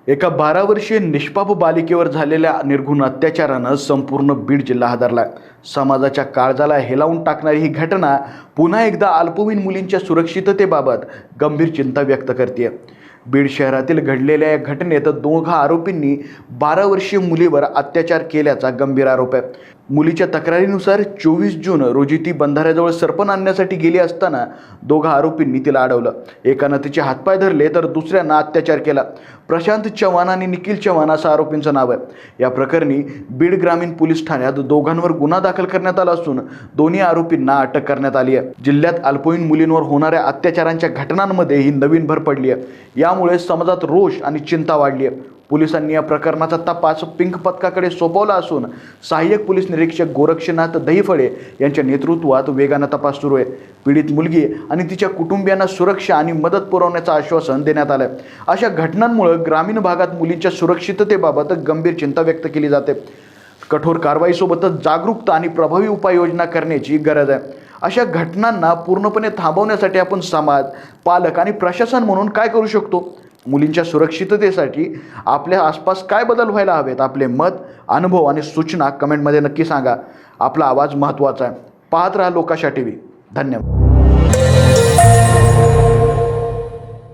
एका 12 वर्षीय निष्पाप बालिकेवर झालेल्या निर्घृण अत्याचारानं संपूर्ण बीड जिल्हा हादरला। समाजाच्या काळजाला हेलावून टाकणारी ही घटना पुन्हा एकदा अल्पवयीन मुलींच्या सुरक्षिततेबाबत गंभीर चिंता व्यक्त करते। बीड शहरातील घडलेल्या या घटनेत दोघा आरोपींनी 12 वर्षीय मुलीवर अत्याचार केल्याचा गंभीर आरोप आहे। मुलीच्या तक्रारीनुसार 24 जून रोजी ती बंधाऱ्याजवळ सरपण आणण्यासाठी गेली असताना दोघा आरोपींनी तिला अडवलं। एकानं तिचे हातपाय धरले तर दुसऱ्यानं अत्याचार केला। प्रशांत चव्हाण आणि निखिल चव्हाण असं आरोपींचं नाव आहे। या प्रकरणी बीड ग्रामीण पोलीस ठाण्यात दोघांवर गुन्हा दाखल करण्यात आला असून दोन्ही आरोपींना अटक करण्यात आली आहे। जिल्ह्यात अल्पवयीन मुलींवर होणाऱ्या अत्याचारांच्या घटनांमध्ये ही नवीन भर पडली आहे। यामुळे समाजात रोष आणि चिंता वाढली आहे। पोलिसांनी या प्रकरणाचा तपास पिंक पथकाकडे सोपवला असून सहाय्यक पोलीस निरीक्षक गोरक्षनाथ दहीफळे यांच्या नेतृत्वात वेगाने तपास सुरू आहे। पीडित मुलगी आणि तिच्या कुटुंबियांना सुरक्षा आणि मदत पुरवण्याचं आश्वासन देण्यात आलं आहे। अशा घटनांमुळे ग्रामीण भागात मुलींच्या सुरक्षिततेबाबत गंभीर चिंता व्यक्त केली जाते। कठोर कारवाईसोबतच जागरूकता आणि प्रभावी उपाययोजना करण्याची गरज आहे। अशा घटनांना पूर्णपणे थांबवण्यासाठी आपण समाज, पालक आणि प्रशासन म्हणून काय करू शकतो? मुलींच्या सुरक्षिततेसाठी आपल्या आसपास काय बदल व्हायला हवेत? आपले मत, अनुभव आणि सूचना कमेंटमध्ये नक्की सांगा। आपला आवाज महत्त्वाचा आहे। पाहत रहा लोकाशा टीव्ही। धन्यवाद।